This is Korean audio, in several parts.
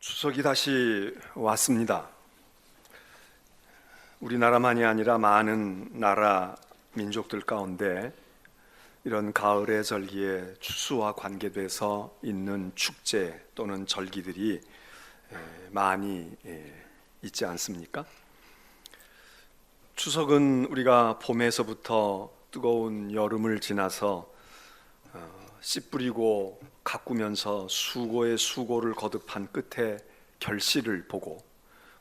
추석이 다시 왔습니다. 우리나라만이 아니라 많은 나라 민족들 가운데 이런 가을의 절기에 추수와 관계돼서 있는 축제 또는 절기들이 많이 있지 않습니까? 추석은 우리가 봄에서부터 뜨거운 여름을 지나서 씨 뿌리고 가꾸면서 수고의 수고를 거듭한 끝에 결실을 보고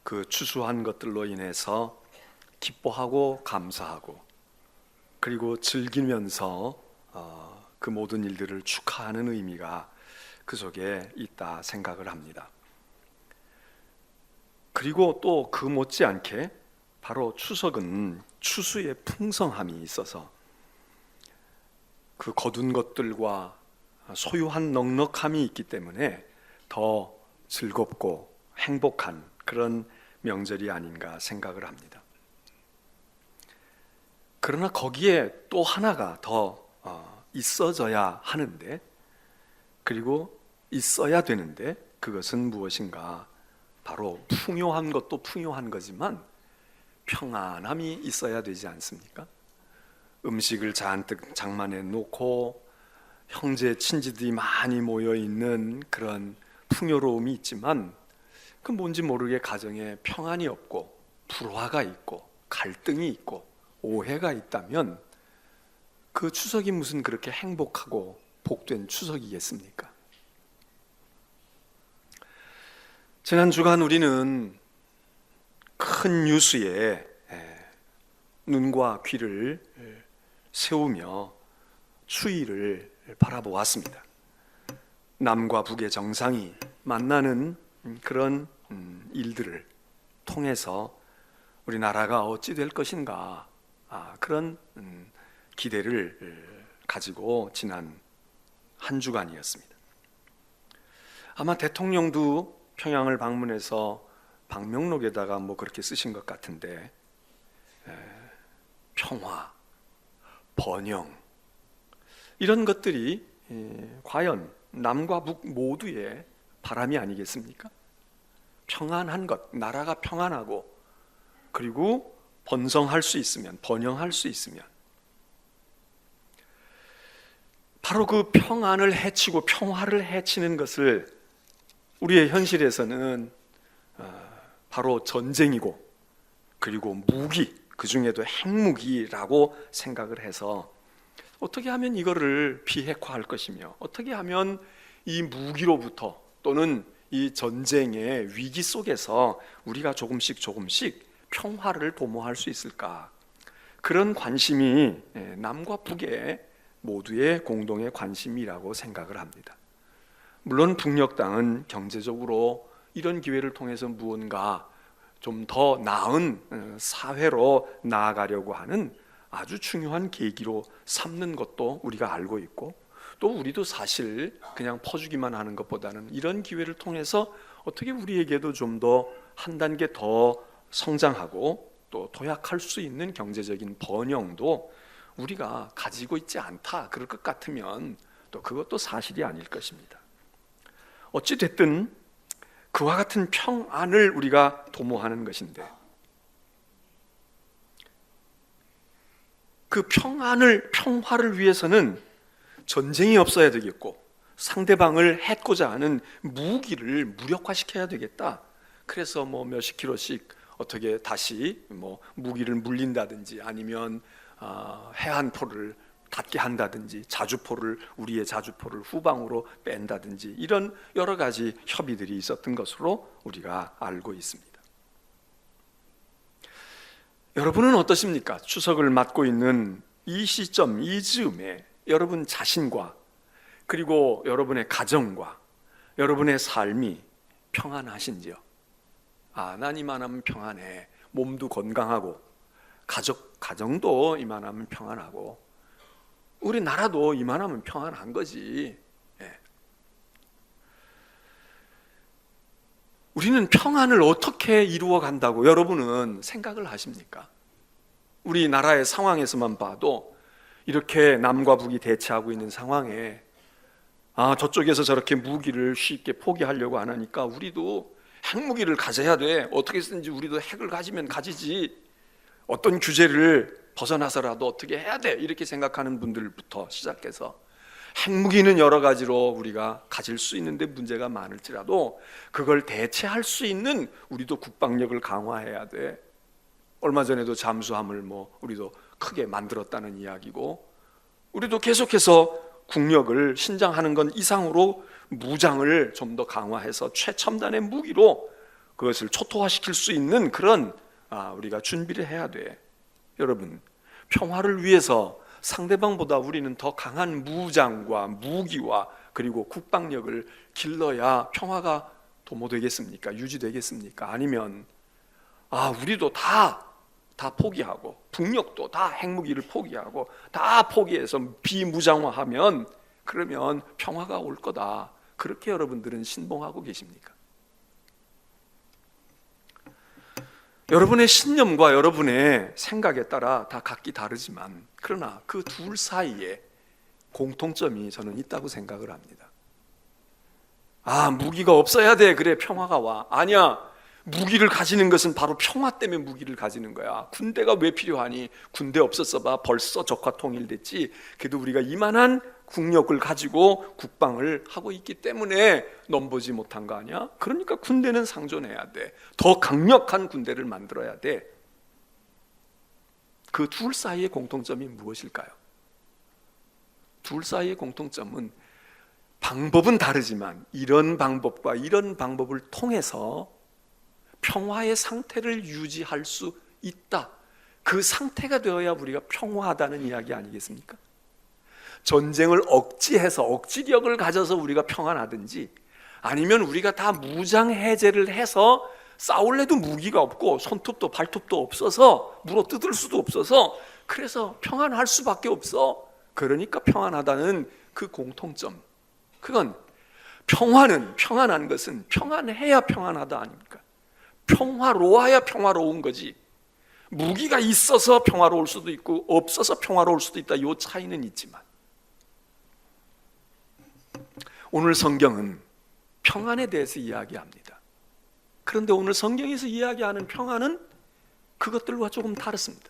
그 추수한 것들로 인해서 기뻐하고 감사하고 그리고 즐기면서 그 모든 일들을 축하하는 의미가 그 속에 있다 생각을 합니다. 그리고 또 그 못지않게 바로 추석은 추수의 풍성함이 있어서 그 거둔 것들과 소유한 넉넉함이 있기 때문에 더 즐겁고 행복한 그런 명절이 아닌가 생각을 합니다. 그러나 거기에 또 하나가 더 있어져야 하는데, 그리고 있어야 되는데, 그것은 무엇인가? 바로 풍요한 것도 풍요한 거지만 평안함이 있어야 되지 않습니까? 음식을 잔뜩 장만해 놓고 형제 친지들이 많이 모여 있는 그런 풍요로움이 있지만 그 뭔지 모르게 가정에 평안이 없고 불화가 있고 갈등이 있고 오해가 있다면 그 추석이 무슨 그렇게 행복하고 복된 추석이겠습니까? 지난 주간 우리는 큰 뉴스에 눈과 귀를 세우며 추위를 바라보았습니다. 남과 북의 정상이 만나는 그런 일들을 통해서 우리나라가 어찌 될 것인가, 그런 기대를 가지고 지난 한 주간이었습니다. 아마 대통령도 평양을 방문해서 방명록에다가 뭐 그렇게 쓰신 것 같은데, 평화, 번영, 이런 것들이 과연 남과 북 모두의 바람이 아니겠습니까? 평안한 것, 나라가 평안하고 그리고 번성할 수 있으면, 번영할 수 있으면, 바로 그 평안을 해치고 평화를 해치는 것을 우리의 현실에서는 바로 전쟁이고 그리고 무기, 그 중에도 핵무기라고 생각을 해서 어떻게 하면 이거를 비핵화할 것이며 어떻게 하면 이 무기로부터 또는 이 전쟁의 위기 속에서 우리가 조금씩 평화를 도모할 수 있을까? 그런 관심이 남과 북의 모두의 공동의 관심이라고 생각을 합니다. 물론 북녘 땅은 경제적으로 이런 기회를 통해서 무언가 좀 더 나은 사회로 나아가려고 하는 아주 중요한 계기로 삼는 것도 우리가 알고 있고, 또 우리도 사실 그냥 퍼주기만 하는 것보다는 이런 기회를 통해서 어떻게 우리에게도 좀 더 한 단계 더 성장하고 또 도약할 수 있는 경제적인 번영도 우리가 가지고 있지 않다, 그럴 것 같으면 또 그것도 사실이 아닐 것입니다. 어찌 됐든 그와 같은 평안을 우리가 도모하는 것인데, 그 평화를 위해서는 전쟁이 없어야 되겠고 상대방을 해코자 하는 무기를 무력화시켜야 되겠다. 그래서 뭐 몇십 킬로씩 어떻게 다시 뭐 무기를 물린다든지 아니면 해안포를 닿게 한다든지 우리의 자주포를 후방으로 뺀다든지 이런 여러 가지 협의들이 있었던 것으로 우리가 알고 있습니다. 여러분은 어떠십니까? 추석을 맞고 있는 이 시점, 이 즈음에 여러분 자신과 그리고 여러분의 가정과 여러분의 삶이 평안하신지요? 난 이만하면 평안해. 몸도 건강하고 가정도 이만하면 평안하고 우리 나라도 이만하면 평안한 거지. 우리는 평안을 어떻게 이루어 간다고 여러분은 생각을 하십니까? 우리나라의 상황에서만 봐도 이렇게 남과 북이 대치하고 있는 상황에 저쪽에서 저렇게 무기를 쉽게 포기하려고 안 하니까 우리도 핵무기를 가져야 돼. 어떻게든지 우리도 핵을 가지면 가지지. 어떤 규제를 벗어나서라도 어떻게 해야 돼. 이렇게 생각하는 분들부터 시작해서 핵무기는 여러 가지로 우리가 가질 수 있는데 문제가 많을지라도 그걸 대체할 수 있는 우리도 국방력을 강화해야 돼. 얼마 전에도 잠수함을 우리도 크게 만들었다는 이야기고, 우리도 계속해서 국력을 신장하는 건 이상으로 무장을 좀 더 강화해서 최첨단의 무기로 그것을 초토화시킬 수 있는 그런 우리가 준비를 해야 돼. 여러분, 평화를 위해서 상대방보다 우리는 더 강한 무장과 무기와 그리고 국방력을 길러야 평화가 도모되겠습니까? 유지되겠습니까? 아니면 우리도 다 포기하고, 북녘도 다 핵무기를 포기하고 다 포기해서 비무장화하면 그러면 평화가 올 거다. 그렇게 여러분들은 신봉하고 계십니까? 여러분의 신념과 여러분의 생각에 따라 다 각기 다르지만, 그러나 그 둘 사이에 공통점이 저는 있다고 생각을 합니다. 무기가 없어야 돼. 그래 평화가 와. 아니야. 무기를 가지는 것은 바로 평화 때문에 무기를 가지는 거야. 군대가 왜 필요하니? 군대 없었어 봐. 벌써 적화 통일됐지. 그래도 우리가 이만한 국력을 가지고 국방을 하고 있기 때문에 넘보지 못한 거 아니야? 그러니까 군대는 상존해야 돼. 더 강력한 군대를 만들어야 돼. 그 둘 사이의 공통점이 무엇일까요? 둘 사이의 공통점은 방법은 다르지만 이런 방법과 이런 방법을 통해서 평화의 상태를 유지할 수 있다. 그 상태가 되어야 우리가 평화하다는 이야기 아니겠습니까? 전쟁을 억지해서 억지력을 가져서 우리가 평안하든지, 아니면 우리가 다 무장 해제를 해서 싸울래도 무기가 없고 손톱도 발톱도 없어서 물어 뜯을 수도 없어서 그래서 평안할 수밖에 없어. 그러니까 평안하다는 그 공통점, 그건 평화는, 평안한 것은 평안해야 평안하다 아닙니까? 평화로워야 평화로운 거지. 무기가 있어서 평화로울 수도 있고 없어서 평화로울 수도 있다. 이 차이는 있지만 오늘 성경은 평안에 대해서 이야기합니다. 그런데 오늘 성경에서 이야기하는 평안은 그것들과 조금 다릅니다.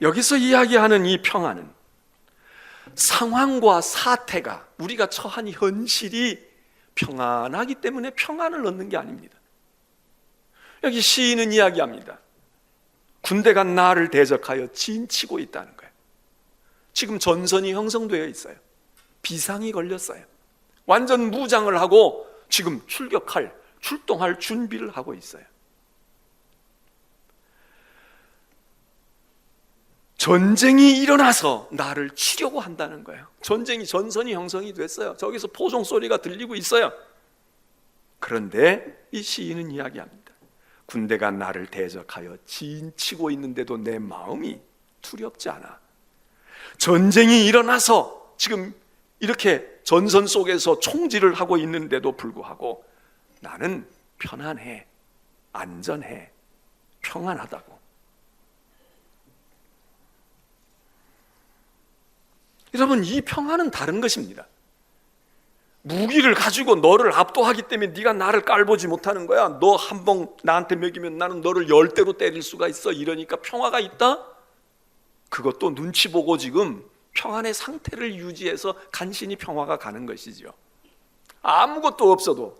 여기서 이야기하는 이 평안은 상황과 사태가, 우리가 처한 현실이 평안하기 때문에 평안을 얻는 게 아닙니다. 여기 시인은 이야기합니다. 군대가 나를 대적하여 진치고 있다는 거예요. 지금 전선이 형성되어 있어요. 비상이 걸렸어요. 완전 무장을 하고 지금 출동할 준비를 하고 있어요. 전쟁이 일어나서 나를 치려고 한다는 거예요. 전선이 형성이 됐어요. 저기서 포종 소리가 들리고 있어요. 그런데 이 시인은 이야기합니다. 군대가 나를 대적하여 진치고 있는데도 내 마음이 두렵지 않아. 전쟁이 일어나서 지금 이렇게 전선 속에서 총질을 하고 있는데도 불구하고 나는 편안해, 안전해, 평안하다고. 여러분, 이 평안은 다른 것입니다. 무기를 가지고 너를 압도하기 때문에 네가 나를 깔보지 못하는 거야. 너 한 번 나한테 먹이면 나는 너를 10대로 때릴 수가 있어. 이러니까 평화가 있다? 그것도 눈치 보고 지금 평안의 상태를 유지해서 간신히 평화가 가는 것이죠. 아무것도 없어도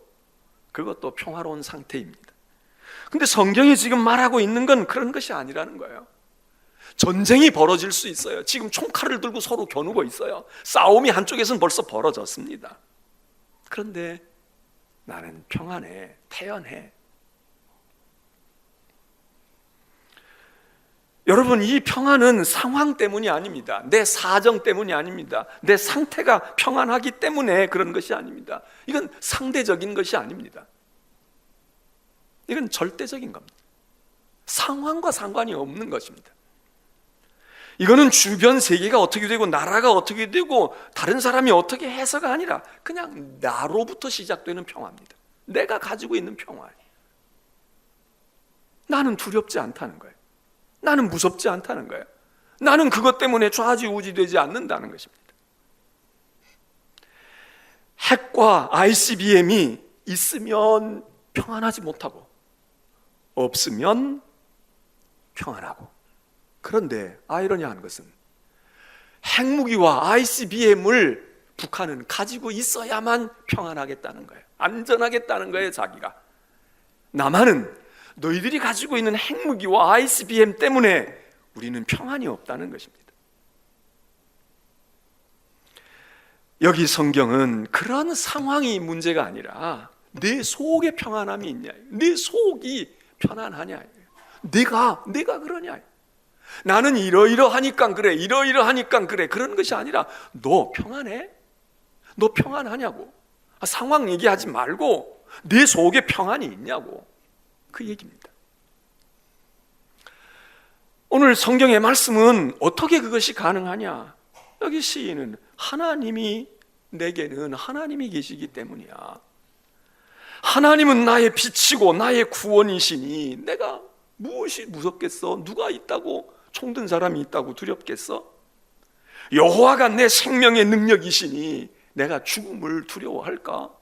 그것도 평화로운 상태입니다. 근데 성경이 지금 말하고 있는 건 그런 것이 아니라는 거예요. 전쟁이 벌어질 수 있어요. 지금 총칼을 들고 서로 겨누고 있어요. 싸움이 한쪽에서는 벌써 벌어졌습니다. 그런데 나는 평안해, 태연해. 여러분, 이 평안은 상황 때문이 아닙니다. 내 사정 때문이 아닙니다. 내 상태가 평안하기 때문에 그런 것이 아닙니다. 이건 상대적인 것이 아닙니다. 이건 절대적인 겁니다. 상황과 상관이 없는 것입니다. 이거는 주변 세계가 어떻게 되고 나라가 어떻게 되고 다른 사람이 어떻게 해서가 아니라 그냥 나로부터 시작되는 평화입니다. 내가 가지고 있는 평화예요. 나는 두렵지 않다는 거예요. 나는 무섭지 않다는 거예요. 나는 그것 때문에 좌지우지되지 않는다는 것입니다. 핵과 ICBM이 있으면 평안하지 못하고 없으면 평안하고. 그런데 아이러니한 것은 핵무기와 ICBM을 북한은 가지고 있어야만 평안하겠다는 거예요. 안전하겠다는 거예요. 자기가. 남한은 너희들이 가지고 있는 핵무기와 ICBM 때문에 우리는 평안이 없다는 것입니다. 여기 성경은 그런 상황이 문제가 아니라 내 속에 평안함이 있냐, 내 속이 편안하냐, 내가 그러냐, 나는 이러이러하니까 그래, 이러이러하니까 그래, 그런 것이 아니라 너 평안해? 너 평안하냐고. 상황 얘기하지 말고 내 속에 평안이 있냐고, 그 얘기입니다. 오늘 성경의 말씀은 어떻게 그것이 가능하냐? 여기 시인은 내게는 하나님이 계시기 때문이야. 하나님은 나의 빛이고 나의 구원이시니 내가 무엇이 무섭겠어? 누가 있다고, 총든 사람이 있다고 두렵겠어? 여호와가 내 생명의 능력이시니 내가 죽음을 두려워할까?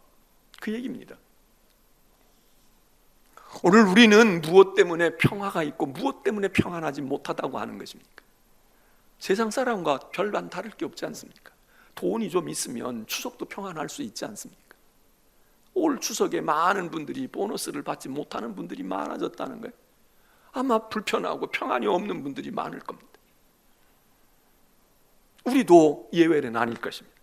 그 얘기입니다. 오늘 우리는 무엇 때문에 평화가 있고 무엇 때문에 평안하지 못하다고 하는 것입니까? 세상 사람과 별반 다를 게 없지 않습니까? 돈이 좀 있으면 추석도 평안할 수 있지 않습니까? 올 추석에 많은 분들이 보너스를 받지 못하는 분들이 많아졌다는 거예요. 아마 불편하고 평안이 없는 분들이 많을 겁니다. 우리도 예외는 아닐 것입니다.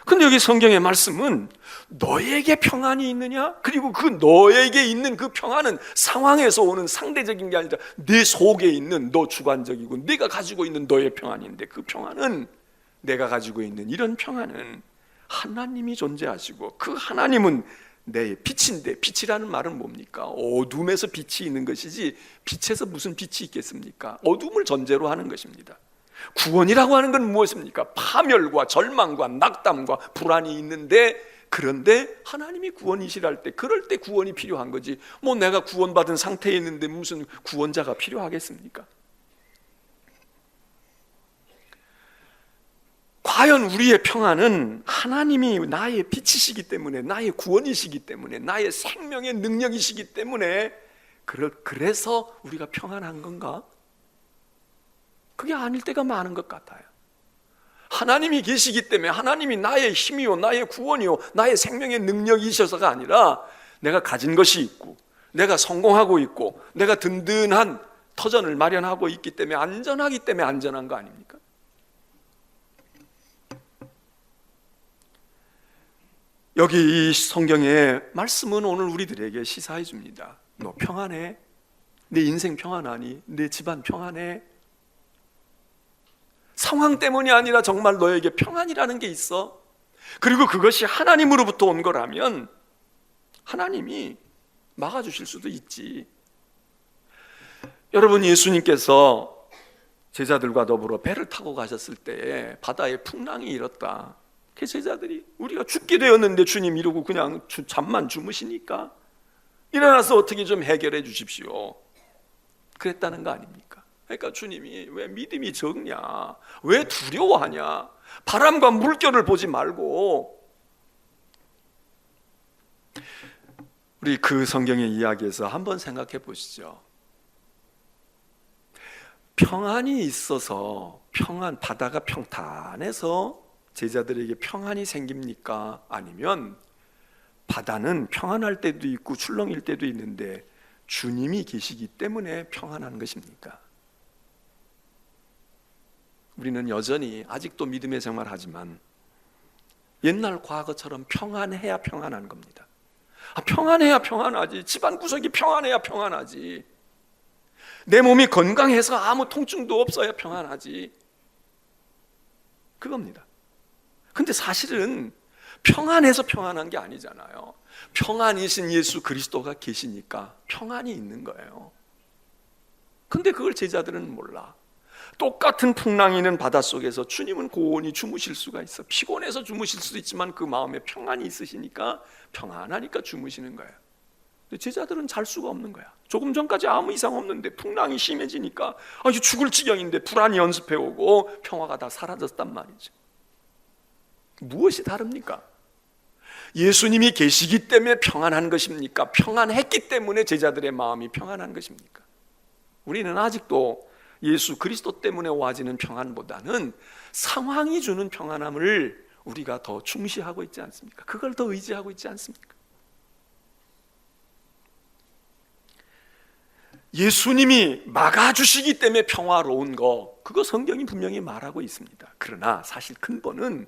근데 여기 성경의 말씀은 너에게 평안이 있느냐? 그리고 그 너에게 있는 그 평안은 상황에서 오는 상대적인 게 아니라 내 속에 있는 너 주관적이고 내가 가지고 있는 너의 평안인데, 그 평안은, 내가 가지고 있는 이런 평안은 하나님이 존재하시고 그 하나님은 내 빛인데, 빛이라는 말은 뭡니까? 어둠에서 빛이 있는 것이지 빛에서 무슨 빛이 있겠습니까? 어둠을 전제로 하는 것입니다. 구원이라고 하는 건 무엇입니까? 파멸과 절망과 낙담과 불안이 있는데, 그런데 하나님이 구원이시랄 때, 그럴 때 구원이 필요한 거지, 뭐 내가 구원받은 상태에 있는데 무슨 구원자가 필요하겠습니까? 과연 우리의 평안은 하나님이 나의 빛이시기 때문에, 나의 구원이시기 때문에, 나의 생명의 능력이시기 때문에 그래서 우리가 평안한 건가? 그게 아닐 때가 많은 것 같아요. 하나님이 계시기 때문에, 하나님이 나의 힘이요, 나의 구원이요, 나의 생명의 능력이셔서가 아니라 내가 가진 것이 있고 내가 성공하고 있고 내가 든든한 터전을 마련하고 있기 때문에, 안전하기 때문에 안전한 거 아닙니까? 여기 이 성경의 말씀은 오늘 우리들에게 시사해 줍니다. 너 평안해? 내 인생 평안하니? 내 집안 평안해? 상황 때문이 아니라 정말 너에게 평안이라는 게 있어. 그리고 그것이 하나님으로부터 온 거라면 하나님이 막아주실 수도 있지. 여러분, 예수님께서 제자들과 더불어 배를 타고 가셨을 때 바다에 풍랑이 일었다. 그 제자들이 우리가 죽게 되었는데 주님 이러고 그냥 잠만 주무시니까 일어나서 어떻게 좀 해결해 주십시오, 그랬다는 거 아닙니까? 그러니까 주님이 왜 믿음이 적냐, 왜 두려워하냐, 바람과 물결을 보지 말고. 우리 그 성경의 이야기에서 한번 생각해 보시죠. 평안이 있어서, 바다가 평탄해서 제자들에게 평안이 생깁니까? 아니면 바다는 평안할 때도 있고 출렁일 때도 있는데 주님이 계시기 때문에 평안한 것입니까? 우리는 여전히 아직도 믿음의 생활하지만 옛날 과거처럼 평안해야 평안한 겁니다. 평안해야 평안하지, 집안 구석이 평안해야 평안하지, 내 몸이 건강해서 아무 통증도 없어야 평안하지, 그겁니다. 근데 사실은 평안해서 평안한 게 아니잖아요. 평안이신 예수 그리스도가 계시니까 평안이 있는 거예요. 근데 그걸 제자들은 몰라. 똑같은 풍랑이 있는 바닷속에서 주님은 고온히 주무실 수가 있어. 피곤해서 주무실 수도 있지만 그 마음에 평안이 있으시니까, 평안하니까 주무시는 거예요. 근데 제자들은 잘 수가 없는 거야. 조금 전까지 아무 이상 없는데 풍랑이 심해지니까 아주 죽을 지경인데 불안이 연습해오고 평화가 다 사라졌단 말이죠. 무엇이 다릅니까? 예수님이 계시기 때문에 평안한 것입니까? 평안했기 때문에 제자들의 마음이 평안한 것입니까? 우리는 아직도 예수 그리스도 때문에 와지는 평안보다는 상황이 주는 평안함을 우리가 더 중시하고 있지 않습니까? 그걸 더 의지하고 있지 않습니까? 예수님이 막아주시기 때문에 평화로운 거, 그거 성경이 분명히 말하고 있습니다. 그러나 사실 근본은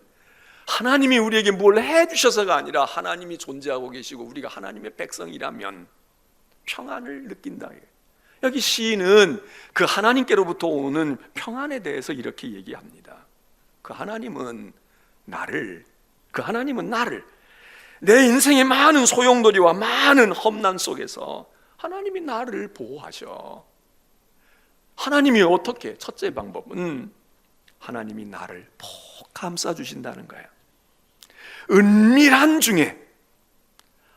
하나님이 우리에게 뭘 해주셔서가 아니라 하나님이 존재하고 계시고 우리가 하나님의 백성이라면 평안을 느낀다. 여기 시인은 그 하나님께로부터 오는 평안에 대해서 이렇게 얘기합니다. 그 하나님은 나를 내 인생의 많은 소용돌이와 많은 험난 속에서 하나님이 나를 보호하셔. 하나님이 어떻게? 첫째 방법은 하나님이 나를 푹 감싸주신다는 거예요. 은밀한 중에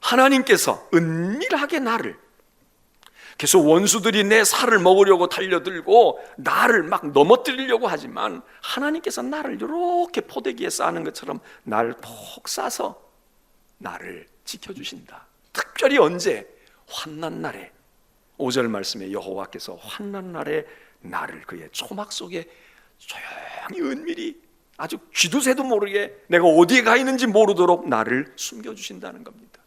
하나님께서 은밀하게 나를, 계속 원수들이 내 살을 먹으려고 달려들고 나를 막 넘어뜨리려고 하지만 하나님께서 나를 이렇게 포대기에 싸는 것처럼 나를 푹 싸서 나를 지켜주신다. 특별히 언제? 환난 날에. 5절 말씀에 여호와께서 환난 날에 나를 그의 초막 속에 조용히 은밀히, 아주 쥐두새도 모르게 내가 어디에 가 있는지 모르도록 나를 숨겨주신다는 겁니다.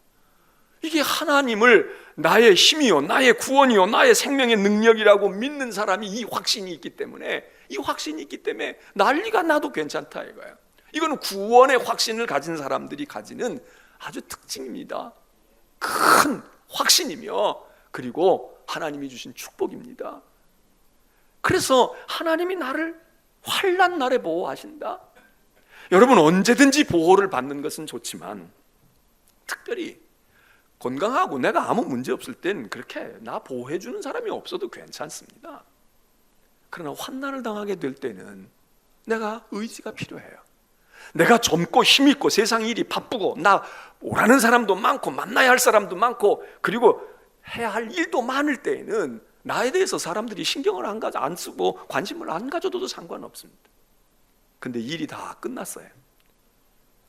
이게 하나님을 나의 힘이요, 나의 구원이요, 나의 생명의 능력이라고 믿는 사람이 이 확신이 있기 때문에, 난리가 나도 괜찮다 이거예요. 이거는 구원의 확신을 가진 사람들이 가지는 아주 특징입니다. 큰 확신이며 그리고 하나님이 주신 축복입니다. 그래서 하나님이 나를 환난 날에 보호하신다. 여러분, 언제든지 보호를 받는 것은 좋지만 특별히 건강하고 내가 아무 문제 없을 땐 그렇게 나 보호해 주는 사람이 없어도 괜찮습니다. 그러나 환난을 당하게 될 때는 내가 의지가 필요해요. 내가 젊고 힘있고 세상 일이 바쁘고 나 오라는 사람도 많고 만나야 할 사람도 많고 그리고 해야 할 일도 많을 때에는 나에 대해서 사람들이 신경을 안 쓰고 관심을 안 가져도 상관없습니다. 근데 일이 다 끝났어요.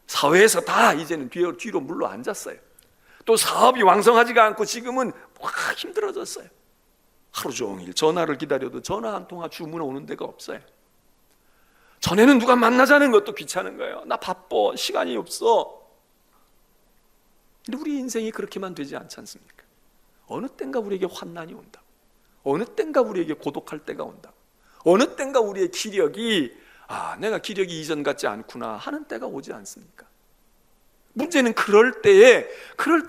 사회에서 다 이제는 뒤로 물러 앉았어요. 또 사업이 왕성하지가 않고 지금은 확 힘들어졌어요. 하루 종일 전화를 기다려도 전화 한 통화 주문 오는 데가 없어요. 전에는 누가 만나자는 것도 귀찮은 거예요. 나 바빠, 시간이 없어. 근데 우리 인생이 그렇게만 되지 않지 않습니까? 어느 땐가 우리에게 환난이 온다. 어느 땐가 우리에게 고독할 때가 온다. 어느 땐가 우리의 기력이 내가 기력이 이전 같지 않구나 하는 때가 오지 않습니까? 문제는 그럴 때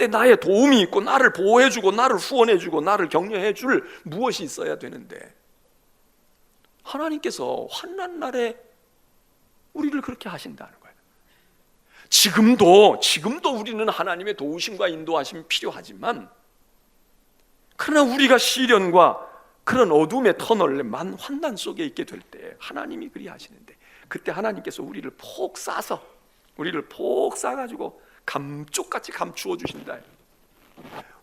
나의 도움이 있고 나를 보호해주고 나를 후원해주고 나를 격려해줄 무엇이 있어야 되는데, 하나님께서 환난 날에 우리를 그렇게 하신다는 거예요. 지금도 우리는 하나님의 도우심과 인도하심이 필요하지만, 그러나 우리가 시련과 그런 어둠의 터널에 환난 속에 있게 될 때 하나님이 그리 하시는데, 그때 하나님께서 우리를 푹 싸가지고 감쪽같이 감추어 주신다.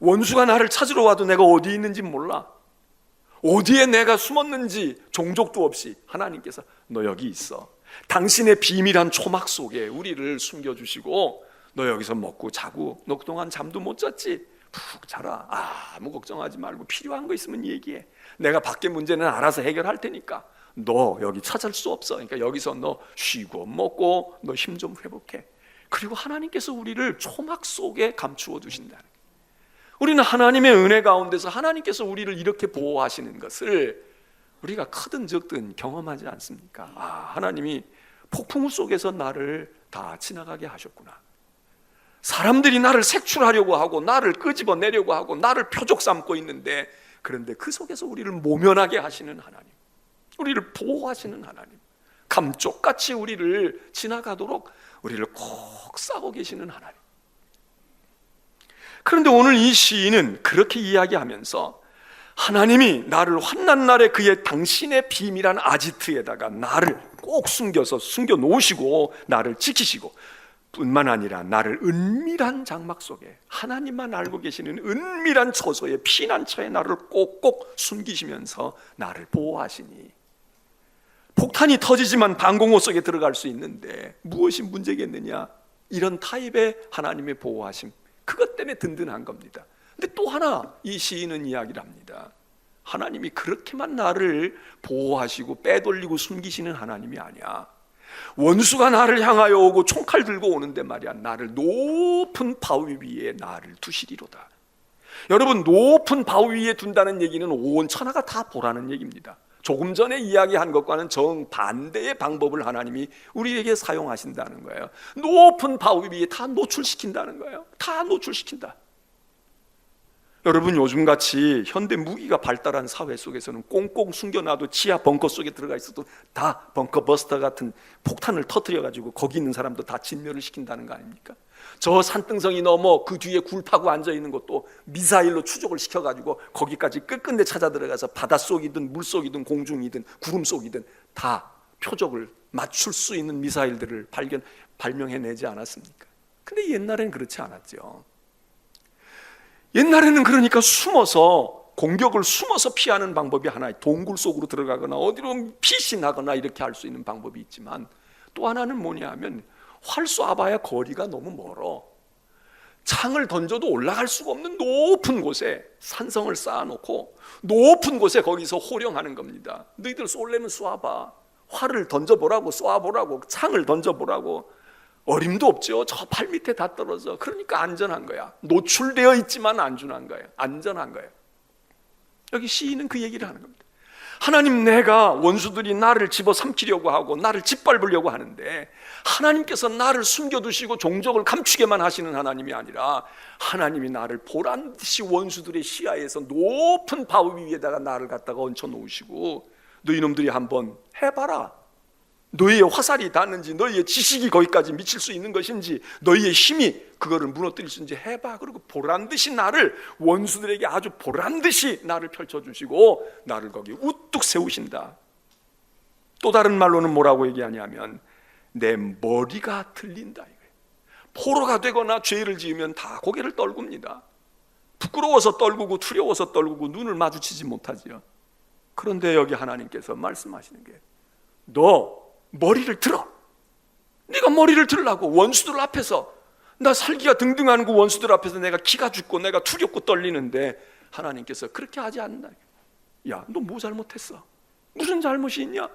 원수가 나를 찾으러 와도 내가 어디 있는지 몰라, 어디에 내가 숨었는지 종족도 없이 하나님께서 너 여기 있어. 당신의 비밀한 초막 속에 우리를 숨겨주시고, 너 여기서 먹고 자고, 너 그동안 잠도 못 잤지? 푹 자라. 아무 걱정하지 말고 필요한 거 있으면 얘기해. 내가 밖에 문제는 알아서 해결할 테니까 너 여기 찾을 수 없어. 그러니까 여기서 너 쉬고 먹고 너 힘 좀 회복해. 그리고 하나님께서 우리를 초막 속에 감추어 두신다는 거예요. 우리는 하나님의 은혜 가운데서 하나님께서 우리를 이렇게 보호하시는 것을 우리가 크든 적든 경험하지 않습니까? 하나님이 폭풍 속에서 나를 다 지나가게 하셨구나. 사람들이 나를 색출하려고 하고 나를 끄집어내려고 하고 나를 표적 삼고 있는데, 그런데 그 속에서 우리를 모면하게 하시는 하나님, 우리를 보호하시는 하나님, 감쪽같이 우리를 지나가도록 우리를 꼭 싸고 계시는 하나님. 그런데 오늘 이 시인은 그렇게 이야기하면서 하나님이 나를 환난 날에 그의 당신의 비밀한 아지트에다가 나를 꼭 숨겨 놓으시고 나를 지키시고, 뿐만 아니라 나를 은밀한 장막 속에, 하나님만 알고 계시는 은밀한 처소에, 피난처에 나를 꼭꼭 숨기시면서 나를 보호하시니, 폭탄이 터지지만 방공호 속에 들어갈 수 있는데 무엇이 문제겠느냐? 이런 타입의 하나님의 보호하심, 그것 때문에 든든한 겁니다. 근데 또 하나 이 시인은 이야기를 합니다. 하나님이 그렇게만 나를 보호하시고 빼돌리고 숨기시는 하나님이 아니야. 원수가 나를 향하여 오고 총칼 들고 오는데 말이야, 나를 높은 바위 위에 나를 두시리로다. 여러분, 높은 바위 위에 둔다는 얘기는 온 천하가 다 보라는 얘기입니다. 조금 전에 이야기한 것과는 정반대의 방법을 하나님이 우리에게 사용하신다는 거예요. 높은 바위 위에 다 노출시킨다는 거예요. 다 노출시킨다. 여러분, 요즘같이 현대 무기가 발달한 사회 속에서는 꽁꽁 숨겨놔도 지하 벙커 속에 들어가 있어도 다 벙커버스터 같은 폭탄을 터뜨려가지고 거기 있는 사람도 다 진멸을 시킨다는 거 아닙니까? 저 산등성이 넘어 그 뒤에 굴 파고 앉아있는 것도 미사일로 추적을 시켜가지고 거기까지 끝끝내 찾아 들어가서 바닷속이든 물속이든 공중이든 구름 속이든 다 표적을 맞출 수 있는 미사일들을 발명해내지 않았습니까? 근데 옛날엔 그렇지 않았죠. 옛날에는 그러니까 숨어서, 공격을 숨어서 피하는 방법이 하나, 동굴 속으로 들어가거나 어디로 피신하거나 이렇게 할 수 있는 방법이 있지만, 또 하나는 뭐냐 하면 활 쏴봐야 거리가 너무 멀어. 창을 던져도 올라갈 수가 없는 높은 곳에 산성을 쌓아놓고 높은 곳에 거기서 호령하는 겁니다. 너희들 쏠려면 쏴봐. 활을 던져보라고, 쏴보라고, 창을 던져보라고. 어림도 없죠. 저 발 밑에 다 떨어져. 그러니까 안전한 거야. 노출되어 있지만 안전한 거예요. 안전한 거예요. 여기 시인은 그 얘기를 하는 겁니다. 하나님, 내가 원수들이 나를 집어삼키려고 하고 나를 짓밟으려고 하는데 하나님께서 나를 숨겨두시고 종적을 감추게만 하시는 하나님이 아니라 하나님이 나를 보란듯이 원수들의 시야에서 높은 바위 위에다가 나를 갖다가 얹혀 놓으시고, 너희놈들이 한번 해봐라. 너희의 화살이 닿는지, 너희의 지식이 거기까지 미칠 수 있는 것인지, 너희의 힘이 그거를 무너뜨릴 수 있는지 해봐. 그리고 보란듯이 나를, 원수들에게 아주 보란듯이 나를 펼쳐주시고 나를 거기 우뚝 세우신다. 또 다른 말로는 뭐라고 얘기하냐면 내 머리가 들린다 이거예요. 포로가 되거나 죄를 지으면 다 고개를 떨굽니다. 부끄러워서 떨구고 두려워서 떨구고 눈을 마주치지 못하지요. 그런데 여기 하나님께서 말씀하시는 게, 너 머리를 들어. 네가 머리를 들으라고. 원수들 앞에서, 나 살기가 등등한 그 원수들 앞에서 내가 기가 죽고 내가 두렵고 떨리는데 하나님께서 그렇게 하지 않는다. 야, 너 뭐 잘못했어? 무슨 잘못이 있냐?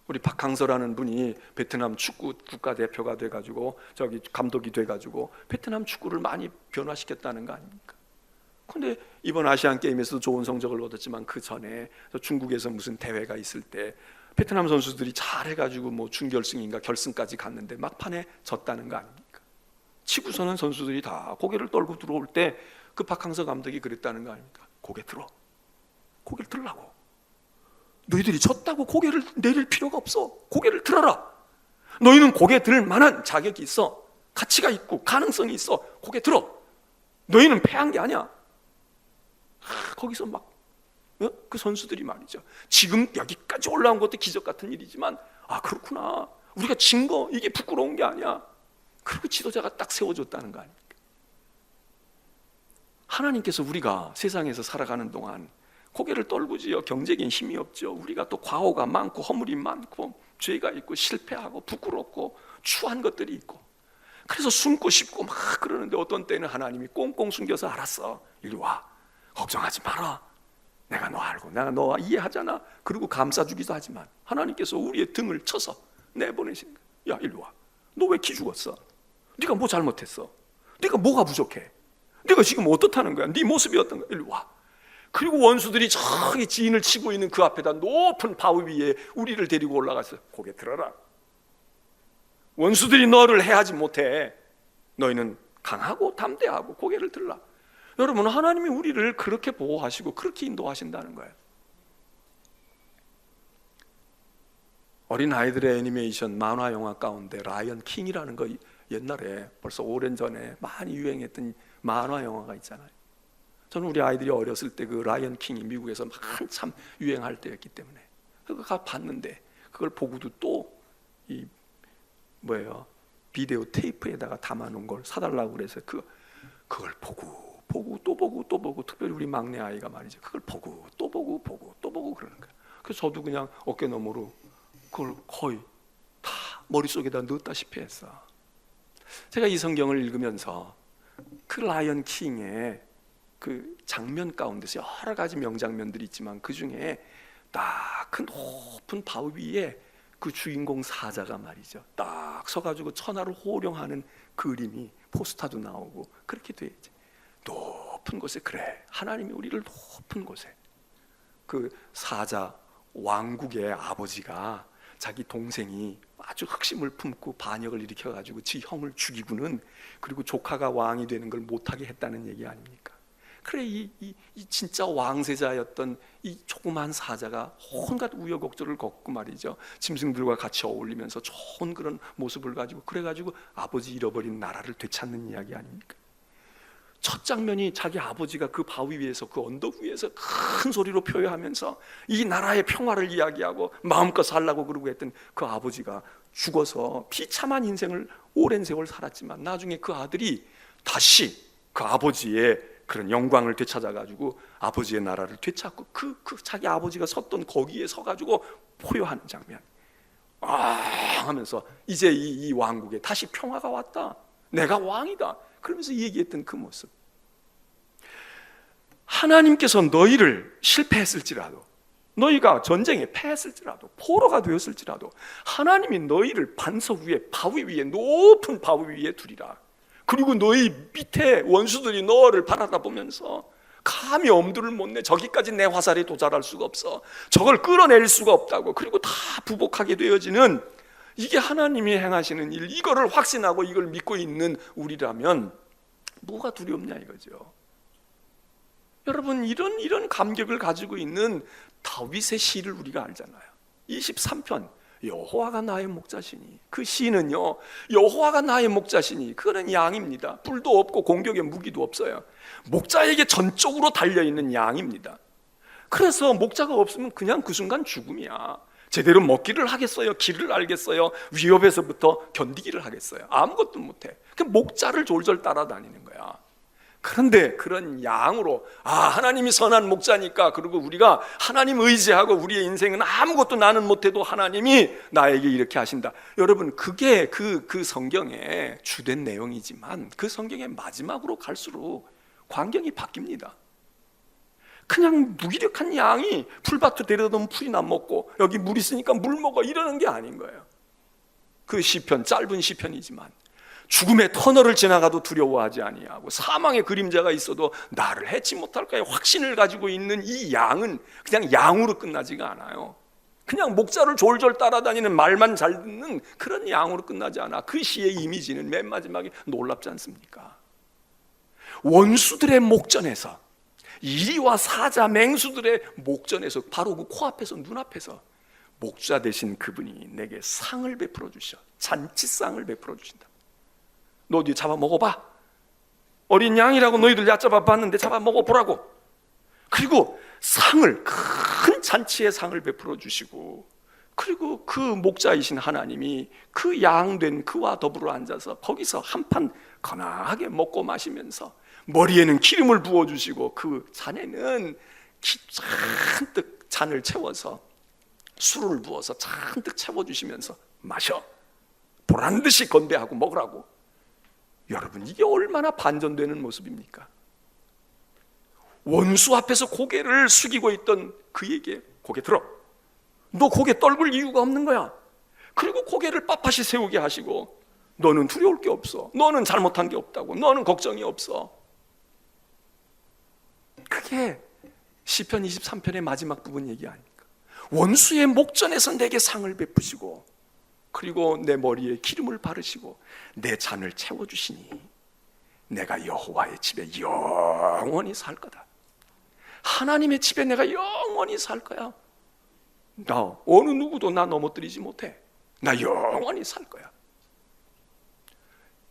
우리 박항서라는 분이 베트남 축구 국가대표가 돼가지고 저기 감독이 돼가지고 베트남 축구를 많이 변화시켰다는 거 아닙니까? 근데 이번 아시안 게임에서도 좋은 성적을 얻었지만 그 전에 중국에서 무슨 대회가 있을 때 베트남 선수들이 잘해가지고 뭐 준결승인가 결승까지 갔는데 막판에 졌다는 거 아닙니까? 치고서는 선수들이 다 고개를 떨고 들어올 때 그 박항서 감독이 그랬다는 거 아닙니까? 고개 들어. 고개를 들라고. 너희들이 졌다고 고개를 내릴 필요가 없어. 고개를 들어라. 너희는 고개 들 만한 자격이 있어. 가치가 있고 가능성이 있어. 고개 들어. 너희는 패한 게 아니야. 거기서 막 그 선수들이 말이죠, 지금 여기까지 올라온 것도 기적 같은 일이지만, 아 그렇구나, 우리가 진 거 이게 부끄러운 게 아니야. 그리고 지도자가 딱 세워줬다는 거 아닙니까? 하나님께서 우리가 세상에서 살아가는 동안 고개를 떨구지요. 경제적인 힘이 없죠. 우리가 또 과오가 많고 허물이 많고 죄가 있고 실패하고 부끄럽고 추한 것들이 있고, 그래서 숨고 싶고 막 그러는데 어떤 때는 하나님이 꽁꽁 숨겨서, 알았어, 이리 와, 걱정하지 마라, 내가 너 알고 내가 너 이해하잖아. 그리고 감싸주기도 하지만 하나님께서 우리의 등을 쳐서 내보내시는 거야. 야, 이리 와, 너 왜 기죽었어? 네가 뭐 잘못했어? 네가 뭐가 부족해? 네가 지금 어떻다는 거야? 네 모습이 어떤 거야? 이리 와. 그리고 원수들이 저기 지인을 치고 있는 그 앞에다 높은 바위 위에 우리를 데리고 올라가서 고개 들어라. 원수들이 너를 해하지 못해. 너희는 강하고 담대하고 고개를 들라. 여러분, 하나님이 우리를 그렇게 보호하시고 그렇게 인도하신다는 거예요. 어린 아이들의 애니메이션 만화 영화 가운데 라이언 킹이라는 거, 옛날에 벌써 오랜 전에 많이 유행했던 만화 영화가 있잖아요. 저는 우리 아이들이 어렸을 때 그 라이언 킹이 미국에서 한참 유행할 때였기 때문에 그거 봤는데, 그걸 보고도 또 이 비디오 테이프에다가 담아놓은 걸 사달라고 그래서 그걸 보고 또 보고, 특별히 우리 막내 아이가 말이죠, 그걸 보고 또 보고 그러는 거예요. 그래서 저도 그냥 어깨 너머로 그걸 거의 다 머릿속에다 넣었다시피 했어. 제가 이 성경을 읽으면서 그 라이언 킹의 그 장면 가운데서 여러 가지 명장면들이 있지만 그 중에 딱 큰 높은 바위 위에 그 주인공 사자가 말이죠, 딱 서가지고 천하를 호령하는 그림이 포스터도 나오고 그렇게 돼 있지. 높은 곳에, 그래, 하나님이 우리를 높은 곳에, 그 사자 왕국의 아버지가 자기 동생이 아주 흑심을 품고 반역을 일으켜가지고 지 형을 죽이고는, 그리고 조카가 왕이 되는 걸 못하게 했다는 얘기 아닙니까? 그래, 이 진짜 왕세자였던 이 조그만 사자가 온갖 우여곡절을 겪고 말이죠, 짐승들과 같이 어울리면서 좋은 그런 모습을 가지고, 그래가지고 아버지 잃어버린 나라를 되찾는 이야기 아닙니까? 첫 장면이 자기 아버지가 그 바위 위에서, 그 언덕 위에서 큰 소리로 표현하면서 이 나라의 평화를 이야기하고 마음껏 살라고 그러고 했던 그 아버지가 죽어서 비참한 인생을 오랜 세월 살았지만, 나중에 그 아들이 다시 그 아버지의 그런 영광을 되찾아가지고 아버지의 나라를 되찾고, 그 자기 아버지가 섰던 거기에 서가지고 포효하는 장면, 하면서 이제 이 왕국에 다시 평화가 왔다, 내가 왕이다, 그러면서 얘기했던 그 모습. 하나님께서 너희를 실패했을지라도, 너희가 전쟁에 패했을지라도, 포로가 되었을지라도 하나님이 너희를 반석 위에, 바위 위에, 높은 바위 위에 두리라. 그리고 너희 밑에 원수들이 너를 바라다 보면서 감히 엄두를 못 내, 저기까지 내 화살에 도달할 수가 없어, 저걸 끌어낼 수가 없다고, 그리고 다 부복하게 되어지는, 이게 하나님이 행하시는 일, 이거를 확신하고 이걸 믿고 있는 우리라면 뭐가 두렵냐 이거죠. 여러분, 이런 감격을 가지고 있는 다윗의 시를 우리가 알잖아요. 23편, 여호와가 나의 목자시니, 그 시는요, 여호와가 나의 목자시니, 그거는 양입니다. 뿔도 없고 공격에 무기도 없어요. 목자에게 전적으로 달려있는 양입니다. 그래서 목자가 없으면 그냥 그 순간 죽음이야. 제대로 먹기를 하겠어요? 길을 알겠어요? 위협에서부터 견디기를 하겠어요? 아무것도 못해. 그 목자를 졸졸 따라다니는 거야. 그런데 그런 양으로, 하나님이 선한 목자니까, 그리고 우리가 하나님 의지하고 우리의 인생은 아무것도 나는 못해도 하나님이 나에게 이렇게 하신다. 여러분, 그게 그 성경의 주된 내용이지만 그 성경의 마지막으로 갈수록 광경이 바뀝니다. 그냥 무기력한 양이 풀밭에 데려다 풀이나 먹고, 여기 물 있으니까 물 먹어, 이러는 게 아닌 거예요. 그 시편, 짧은 시편이지만 죽음의 터널을 지나가도 두려워하지 아니하고, 사망의 그림자가 있어도 나를 해치 못할 거에 확신을 가지고 있는 이 양은 그냥 양으로 끝나지가 않아요. 그냥 목자를 졸졸 따라다니는, 말만 잘 듣는 그런 양으로 끝나지 않아. 그 시의 이미지는 맨 마지막에 놀랍지 않습니까? 원수들의 목전에서, 이리와 사자 맹수들의 목전에서, 바로 그 코앞에서, 눈앞에서 목자 되신 그분이 내게 상을 베풀어 주셔. 잔치상을 베풀어 주신다. 너 어디 잡아 먹어봐. 어린 양이라고 너희들 얕잡아 봤는데 잡아 먹어보라고. 그리고 상을, 큰 잔치의 상을 베풀어 주시고, 그리고 그 목자이신 하나님이 그 양된 그와 더불어 앉아서 거기서 한판 거나하게 먹고 마시면서 머리에는 기름을 부어주시고, 그 잔에는 잔뜩 잔을 채워서, 술을 부어서 잔뜩 채워주시면서 마셔, 보란듯이 건배하고 먹으라고. 여러분, 이게 얼마나 반전되는 모습입니까? 원수 앞에서 고개를 숙이고 있던 그에게 고개 들어, 너 고개 떨굴 이유가 없는 거야. 그리고 고개를 빳빳이 세우게 하시고, 너는 두려울 게 없어, 너는 잘못한 게 없다고, 너는 걱정이 없어. 그게 시편 23편의 마지막 부분 얘기 아닙니까? 원수의 목전에서 내게 상을 베푸시고, 그리고 내 머리에 기름을 바르시고 내 잔을 채워주시니 내가 여호와의 집에 영원히 살 거다. 하나님의 집에 내가 영원히 살 거야. 나 어느 누구도 나 넘어뜨리지 못해. 나 영원히 살 거야.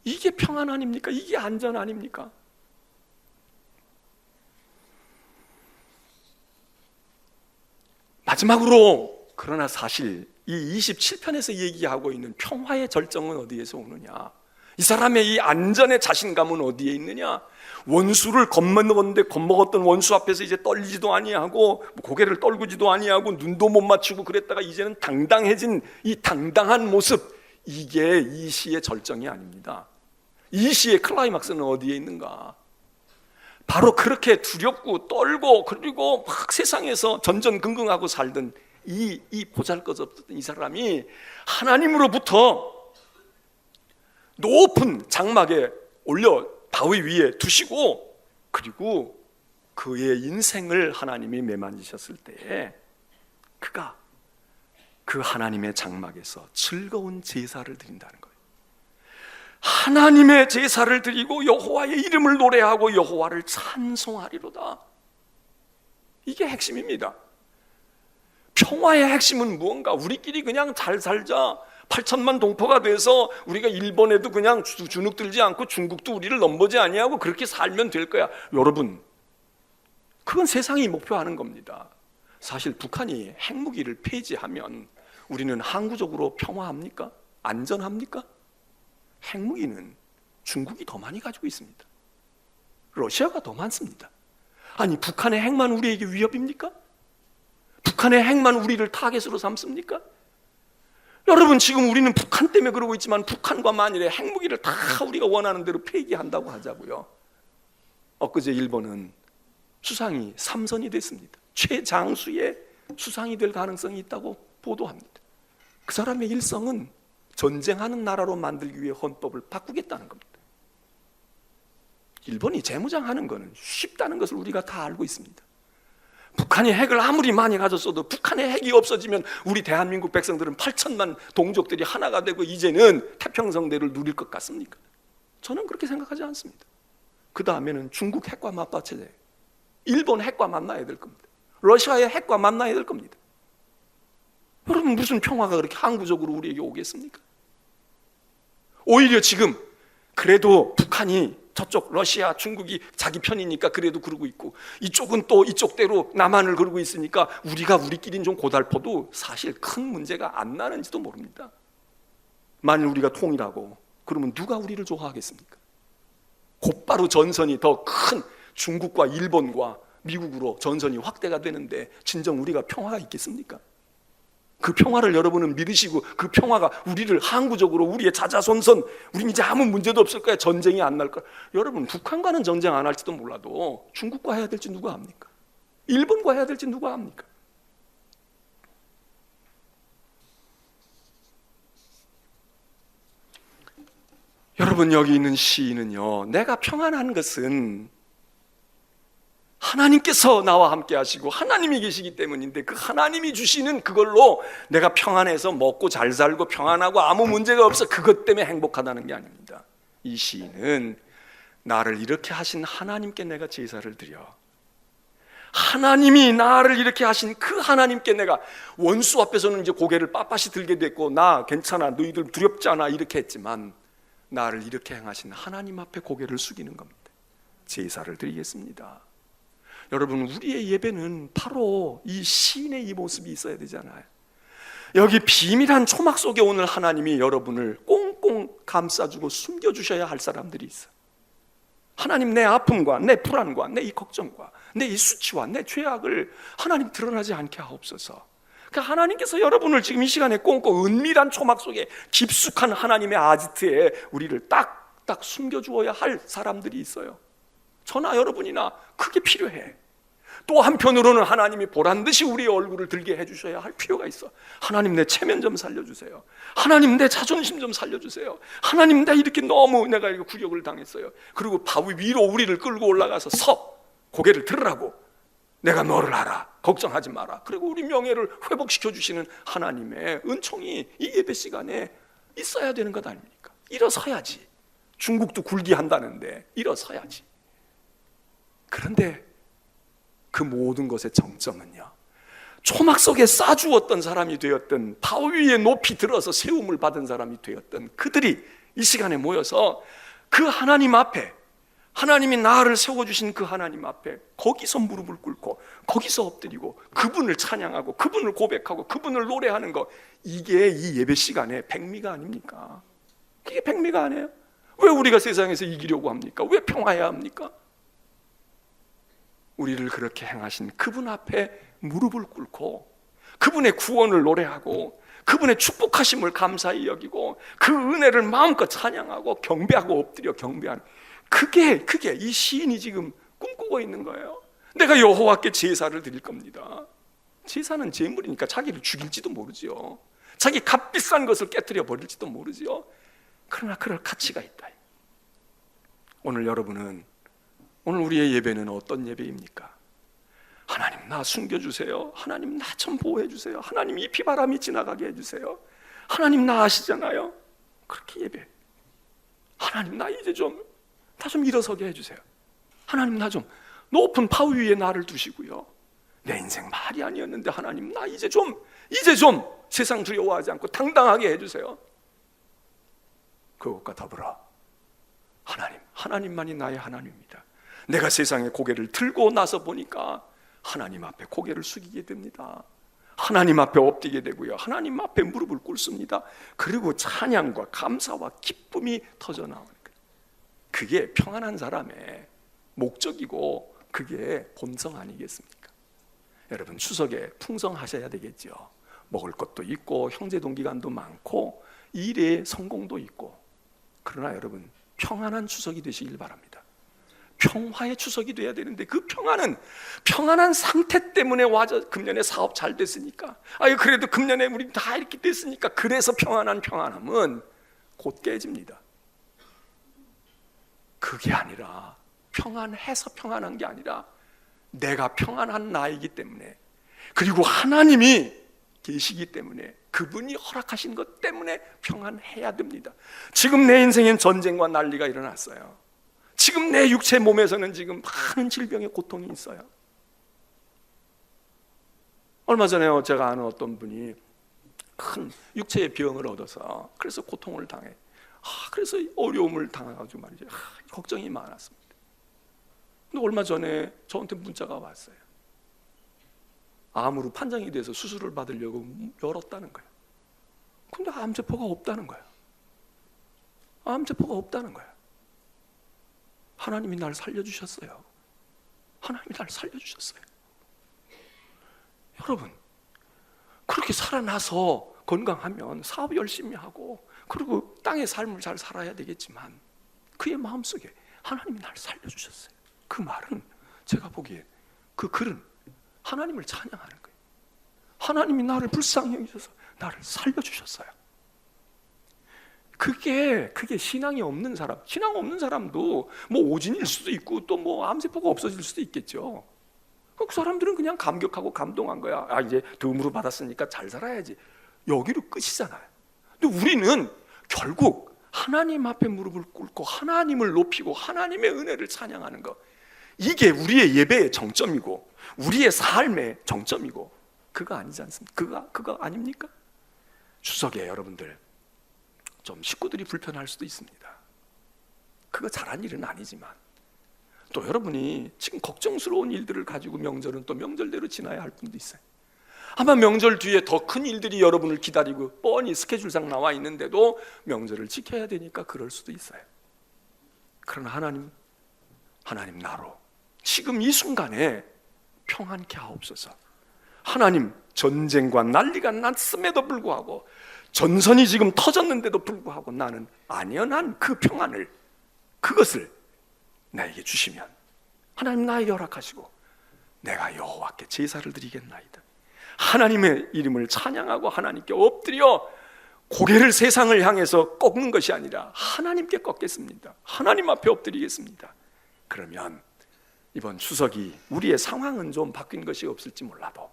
이게 평안 아닙니까? 이게 안전 아닙니까? 마지막으로, 그러나 사실 이 27편에서 얘기하고 있는 평화의 절정은 어디에서 오느냐? 이 사람의 이 안전의 자신감은 어디에 있느냐? 원수를 겁먹었던 원수 앞에서 이제 떨리지도 아니하고, 고개를 떨구지도 아니하고, 눈도 못 맞추고 그랬다가 이제는 당당해진 이 당당한 모습, 이게 이 시의 절정이 아닙니다. 이 시의 클라이막스는 어디에 있는가? 바로 그렇게 두렵고 떨고 그리고 막 세상에서 전전긍긍하고 살던 이 보잘것없던 이 사람이 하나님으로부터 높은 장막에 올려 바위 위에 두시고, 그리고 그의 인생을 하나님이 매만지셨을 때에 그가 그 하나님의 장막에서 즐거운 제사를 드린다는 거예요. 하나님의 제사를 드리고 여호와의 이름을 노래하고 여호와를 찬송하리로다. 이게 핵심입니다. 평화의 핵심은 무언가? 우리끼리 그냥 잘 살자, 8천만 동포가 돼서 우리가 일본에도 그냥 주눅 들지 않고 중국도 우리를 넘보지 아니하고 그렇게 살면 될 거야. 여러분, 그건 세상이 목표하는 겁니다. 사실 북한이 핵무기를 폐지하면 우리는 항구적으로 평화합니까? 안전합니까? 핵무기는 중국이 더 많이 가지고 있습니다. 러시아가 더 많습니다. 아니, 북한의 핵만 우리에게 위협입니까? 북한의 핵만 우리를 타겟으로 삼습니까? 여러분, 지금 우리는 북한 때문에 그러고 있지만 북한과 만일에 핵무기를 다 우리가 원하는 대로 폐기한다고 하자고요. 엊그제 일본은 수상이 3선이 됐습니다. 최장수의 수상이 될 가능성이 있다고 보도합니다. 그 사람의 일성은 전쟁하는 나라로 만들기 위해 헌법을 바꾸겠다는 겁니다. 일본이 재무장하는 것은 쉽다는 것을 우리가 다 알고 있습니다. 북한이 핵을 아무리 많이 가졌어도 북한의 핵이 없어지면 우리 대한민국 백성들은 8천만 동족들이 하나가 되고 이제는 태평성대를 누릴 것 같습니까? 저는 그렇게 생각하지 않습니다. 그 다음에는 중국 핵과 맞받쳐져요. 일본 핵과 만나야 될 겁니다. 러시아의 핵과 만나야 될 겁니다. 여러분, 무슨 평화가 그렇게 항구적으로 우리에게 오겠습니까? 오히려 지금 그래도 북한이 저쪽 러시아, 중국이 자기 편이니까 그래도 그러고 있고, 이쪽은 또 이쪽대로 남한을 그러고 있으니까 우리가 우리끼리는 좀 고달퍼도 사실 큰 문제가 안 나는지도 모릅니다. 만일 우리가 통일하고 그러면 누가 우리를 좋아하겠습니까? 곧바로 전선이 더 큰 중국과 일본과 미국으로 전선이 확대가 되는데 진정 우리가 평화가 있겠습니까? 그 평화를 여러분은 믿으시고 그 평화가 우리를 항구적으로 우리의 자자손손, 우린 이제 아무 문제도 없을 거야, 전쟁이 안 날 거야. 여러분, 북한과는 전쟁 안 할지도 몰라도 중국과 해야 될지 누가 압니까? 일본과 해야 될지 누가 압니까? 여러분, 여기 있는 시인은요, 내가 평안한 것은 하나님께서 나와 함께 하시고 하나님이 계시기 때문인데, 그 하나님이 주시는 그걸로 내가 평안해서 먹고 잘 살고 평안하고 아무 문제가 없어, 그것 때문에 행복하다는 게 아닙니다. 이 시인은 나를 이렇게 하신 하나님께 내가 제사를 드려, 하나님이 나를 이렇게 하신 그 하나님께 내가, 원수 앞에서는 이제 고개를 빳빳이 들게 됐고 나 괜찮아, 너희들 두렵지 않아 이렇게 했지만, 나를 이렇게 행하신 하나님 앞에 고개를 숙이는 겁니다. 제사를 드리겠습니다. 여러분, 우리의 예배는 바로 이 시인의 이 모습이 있어야 되잖아요. 여기 비밀한 초막 속에 오늘 하나님이 여러분을 꽁꽁 감싸주고 숨겨주셔야 할 사람들이 있어요. 하나님, 내 아픔과 내 불안과 내 이 걱정과 내 이 수치와 내 죄악을 하나님 드러나지 않게 하옵소서. 그러니까 하나님께서 여러분을 지금 이 시간에 꽁꽁 은밀한 초막 속에 깊숙한 하나님의 아지트에 우리를 딱딱 숨겨주어야 할 사람들이 있어요. 저나 여러분이나 그게 필요해. 또 한편으로는 하나님이 보란듯이 우리의 얼굴을 들게 해주셔야 할 필요가 있어. 하나님, 내 체면 좀 살려주세요. 하나님, 내 자존심 좀 살려주세요. 하나님, 내가 이렇게 굴욕을 당했어요. 그리고 바위 위로 우리를 끌고 올라가서 고개를 들으라고, 내가 너를 알아, 걱정하지 마라. 그리고 우리 명예를 회복시켜 주시는 하나님의 은총이 이 예배 시간에 있어야 되는 것 아닙니까? 일어서야지. 중국도 굴기 한다는데 일어서야지. 그런데 그 모든 것의 정점은요, 초막 속에 싸주었던 사람이 되었던, 바위 위에 높이 들어서 세움을 받은 사람이 되었던 그들이 이 시간에 모여서 그 하나님 앞에, 하나님이 나를 세워주신 그 하나님 앞에 거기서 무릎을 꿇고 거기서 엎드리고 그분을 찬양하고 그분을 고백하고 그분을 노래하는 것, 이게 이 예배 시간에 백미가 아닙니까? 그게 백미가 아니에요? 왜 우리가 세상에서 이기려고 합니까? 왜 평화해야 합니까? 우리를 그렇게 행하신 그분 앞에 무릎을 꿇고 그분의 구원을 노래하고 그분의 축복하심을 감사히 여기고 그 은혜를 마음껏 찬양하고 경배하고 엎드려 경배하는, 그게 이 시인이 지금 꿈꾸고 있는 거예요. 내가 여호와께 제사를 드릴 겁니다. 제사는 제물이니까 자기를 죽일지도 모르지요. 자기 값비싼 것을 깨뜨려 버릴지도 모르지요. 그러나 그럴 가치가 있다. 오늘 여러분은, 오늘 우리의 예배는 어떤 예배입니까? 하나님 나 숨겨주세요. 하나님 나 좀 보호해주세요. 하나님 이 비바람이 지나가게 해주세요. 하나님 나 아시잖아요. 그렇게 예배. 하나님 나 이제 나 좀 일어서게 해주세요. 하나님 나 좀 높은 바위 위에 나를 두시고요. 내 인생 말이 아니었는데 하나님 나 이제 좀 세상 두려워하지 않고 당당하게 해주세요. 그것과 더불어 하나님만이 나의 하나님입니다. 내가 세상에 고개를 들고 나서 보니까 하나님 앞에 고개를 숙이게 됩니다. 하나님 앞에 엎드리게 되고요. 하나님 앞에 무릎을 꿇습니다. 그리고 찬양과 감사와 기쁨이 터져나오는 거예요. 그게 평안한 사람의 목적이고 그게 본성 아니겠습니까? 여러분 추석에 풍성하셔야 되겠죠. 먹을 것도 있고 형제 동기간도 많고 일에 성공도 있고. 그러나 여러분 평안한 추석이 되시길 바랍니다. 평화의 추석이 돼야 되는데 그 평안한 상태 때문에 와서 금년에 사업 잘 됐으니까, 그래도 금년에 우리 다 이렇게 됐으니까 그래서 평안함은 곧 깨집니다. 그게 아니라 평안해서 평안한 게 아니라 내가 평안한 나이기 때문에, 그리고 하나님이 계시기 때문에, 그분이 허락하신 것 때문에 평안해야 됩니다. 지금 내 인생엔 전쟁과 난리가 일어났어요. 지금 내 육체 몸에서는 지금 많은 질병의 고통이 있어요. 얼마 전에 제가 아는 어떤 분이 큰 육체의 병을 얻어서 그래서 고통을 당해, 그래서 어려움을 당해가지고 말이죠. 걱정이 많았습니다. 근데 얼마 전에 저한테 문자가 왔어요. 암으로 판정이 돼서 수술을 받으려고 열었다는 거예요. 근데 암세포가 없다는 거예요. 암세포가 없다는 거예요. 하나님이 날 살려주셨어요. 하나님이 날 살려주셨어요. 여러분 그렇게 살아나서 건강하면 사업 열심히 하고 그리고 땅의 삶을 잘 살아야 되겠지만 그의 마음속에 하나님이 날 살려주셨어요. 그 말은, 제가 보기에 그 글은 하나님을 찬양하는 거예요. 하나님이 나를 불쌍히 여기셔서 나를 살려주셨어요. 그게 신앙이 없는 사람, 신앙 없는 사람도 뭐 오진일 수도 있고 또 뭐 암세포가 없어질 수도 있겠죠. 그 사람들은 그냥 감격하고 감동한 거야. 이제 도움으로 받았으니까 잘 살아야지. 여기로 끝이잖아요. 근데 우리는 결국 하나님 앞에 무릎을 꿇고 하나님을 높이고 하나님의 은혜를 찬양하는 거, 이게 우리의 예배의 정점이고 우리의 삶의 정점이고, 그거 아니지 않습니까? 그거 아닙니까? 추석에 여러분들 좀 식구들이 불편할 수도 있습니다. 그거 잘한 일은 아니지만 또 여러분이 지금 걱정스러운 일들을 가지고 명절은 또 명절대로 지나야 할 분도 있어요. 아마 명절 뒤에 더 큰 일들이 여러분을 기다리고 뻔히 스케줄상 나와 있는데도 명절을 지켜야 되니까 그럴 수도 있어요. 그러나 하나님 나로 지금 이 순간에 평안케 하옵소서. 하나님, 전쟁과 난리가 났음에도 불구하고, 전선이 지금 터졌는데도 불구하고 나는 안연한 그 평안을, 그것을 나에게 주시면 하나님 나에게 허락하시고 내가 여호와께 제사를 드리겠나이다. 하나님의 이름을 찬양하고 하나님께 엎드려 고개를 세상을 향해서 꺾는 것이 아니라 하나님께 꺾겠습니다. 하나님 앞에 엎드리겠습니다. 그러면 이번 추석이 우리의 상황은 좀 바뀐 것이 없을지 몰라도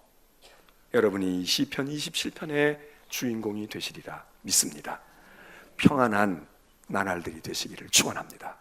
여러분이 시편 27편의 주인공이 되시리라 믿습니다. 평안한 나날들이 되시기를 축원합니다.